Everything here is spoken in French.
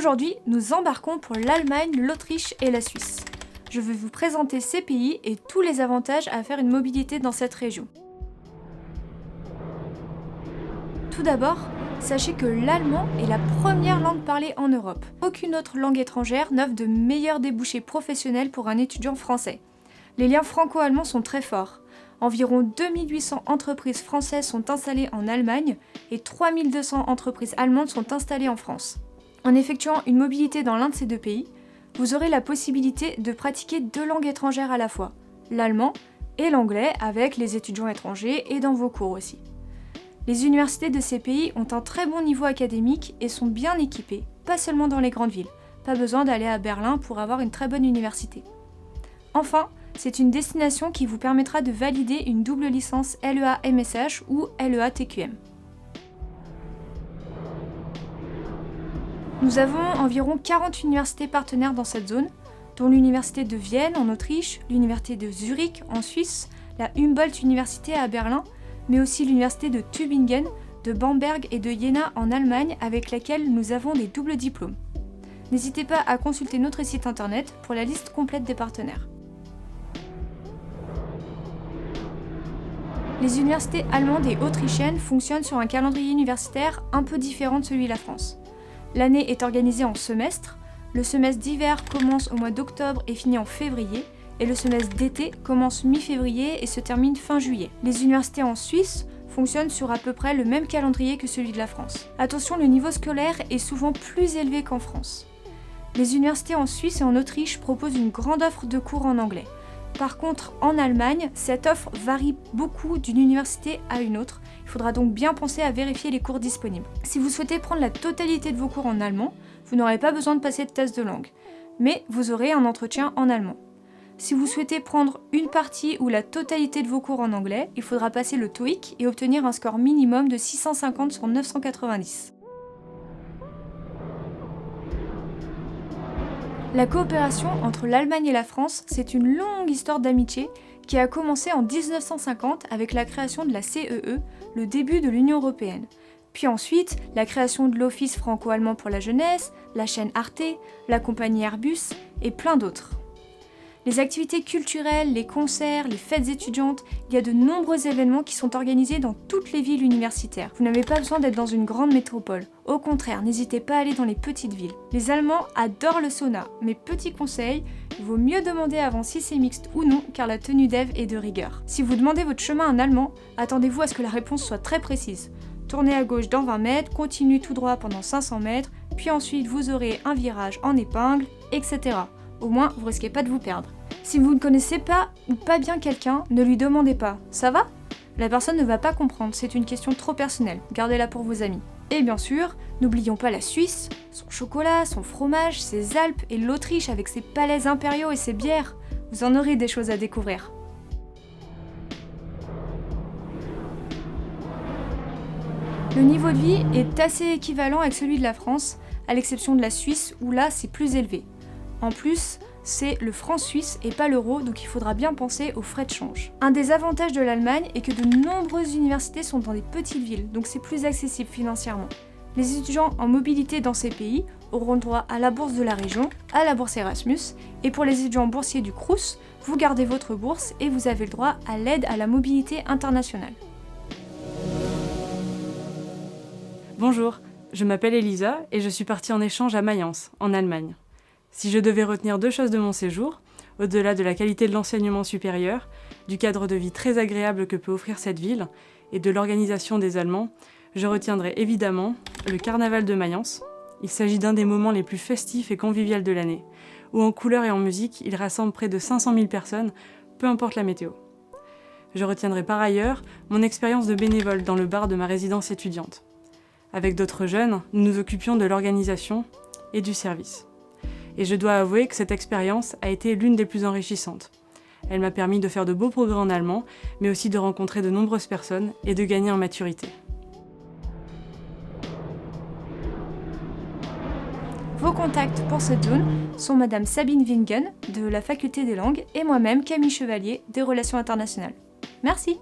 Aujourd'hui, nous embarquons pour l'Allemagne, l'Autriche et la Suisse. Je vais vous présenter ces pays et tous les avantages à faire une mobilité dans cette région. Tout d'abord, sachez que l'allemand est la première langue parlée en Europe. Aucune autre langue étrangère n'offre de meilleurs débouchés professionnels pour un étudiant français. Les liens franco-allemands sont très forts. Environ 2800 entreprises françaises sont installées en Allemagne et 3200 entreprises allemandes sont installées en France. En effectuant une mobilité dans l'un de ces deux pays, vous aurez la possibilité de pratiquer deux langues étrangères à la fois, l'allemand et l'anglais avec les étudiants étrangers et dans vos cours aussi. Les universités de ces pays ont un très bon niveau académique et sont bien équipées, pas seulement dans les grandes villes. Pas besoin d'aller à Berlin pour avoir une très bonne université. Enfin, c'est une destination qui vous permettra de valider une double licence LEA-MSH ou LEA-TQM. Nous avons environ 40 universités partenaires dans cette zone, dont l'université de Vienne en Autriche, l'université de Zurich en Suisse, la Humboldt Université à Berlin, mais aussi l'université de Tübingen, de Bamberg et de Jena en Allemagne avec laquelle nous avons des doubles diplômes. N'hésitez pas à consulter notre site internet pour la liste complète des partenaires. Les universités allemandes et autrichiennes fonctionnent sur un calendrier universitaire un peu différent de celui de la France. L'année est organisée en semestres. Le semestre d'hiver commence au mois d'octobre et finit en février, et le semestre d'été commence mi-février et se termine fin juillet. Les universités en Suisse fonctionnent sur à peu près le même calendrier que celui de la France. Attention, le niveau scolaire est souvent plus élevé qu'en France. Les universités en Suisse et en Autriche proposent une grande offre de cours en anglais. Par contre, en Allemagne, cette offre varie beaucoup d'une université à une autre. Il faudra donc bien penser à vérifier les cours disponibles. Si vous souhaitez prendre la totalité de vos cours en allemand, vous n'aurez pas besoin de passer de test de langue, mais vous aurez un entretien en allemand. Si vous souhaitez prendre une partie ou la totalité de vos cours en anglais, il faudra passer le TOEIC et obtenir un score minimum de 650 sur 990. La coopération entre l'Allemagne et la France, c'est une longue histoire d'amitié qui a commencé en 1950 avec la création de la CEE, le début de l'Union européenne. Puis ensuite, la création de l'Office franco-allemand pour la jeunesse, la chaîne Arte, la compagnie Airbus et plein d'autres. Les activités culturelles, les concerts, les fêtes étudiantes, il y a de nombreux événements qui sont organisés dans toutes les villes universitaires. Vous n'avez pas besoin d'être dans une grande métropole. Au contraire, n'hésitez pas à aller dans les petites villes. Les Allemands adorent le sauna, mais petit conseil, il vaut mieux demander avant si c'est mixte ou non, car la tenue d'Ève est de rigueur. Si vous demandez votre chemin en allemand, attendez-vous à ce que la réponse soit très précise. Tournez à gauche dans 20 mètres, continuez tout droit pendant 500 mètres, puis ensuite vous aurez un virage en épingle, etc. Au moins, vous risquez pas de vous perdre. Si vous ne connaissez pas ou pas bien quelqu'un, ne lui demandez pas « ça va ?» La personne ne va pas comprendre, c'est une question trop personnelle, gardez-la pour vos amis. Et bien sûr, n'oublions pas la Suisse, son chocolat, son fromage, ses Alpes et l'Autriche avec ses palais impériaux et ses bières. Vous en aurez des choses à découvrir. Le niveau de vie est assez équivalent avec celui de la France, à l'exception de la Suisse où là c'est plus élevé. En plus, c'est le franc suisse et pas l'euro, donc il faudra bien penser aux frais de change. Un des avantages de l'Allemagne est que de nombreuses universités sont dans des petites villes, donc c'est plus accessible financièrement. Les étudiants en mobilité dans ces pays auront le droit à la bourse de la région, à la bourse Erasmus, et pour les étudiants boursiers du Crous, vous gardez votre bourse et vous avez le droit à l'aide à la mobilité internationale. Bonjour, je m'appelle Elisa et je suis partie en échange à Mayence, en Allemagne. Si je devais retenir deux choses de mon séjour, au-delà de la qualité de l'enseignement supérieur, du cadre de vie très agréable que peut offrir cette ville et de l'organisation des Allemands, je retiendrai évidemment le carnaval de Mayence. Il s'agit d'un des moments les plus festifs et conviviaux de l'année, où en couleurs et en musique, il rassemble près de 500 000 personnes, peu importe la météo. Je retiendrai par ailleurs mon expérience de bénévole dans le bar de ma résidence étudiante. Avec d'autres jeunes, nous nous occupions de l'organisation et du service. Et je dois avouer que cette expérience a été l'une des plus enrichissantes. Elle m'a permis de faire de beaux progrès en allemand, mais aussi de rencontrer de nombreuses personnes et de gagner en maturité. Vos contacts pour cette zone sont Madame Sabine Wingen de la Faculté des langues et moi-même Camille Chevalier des Relations internationales. Merci.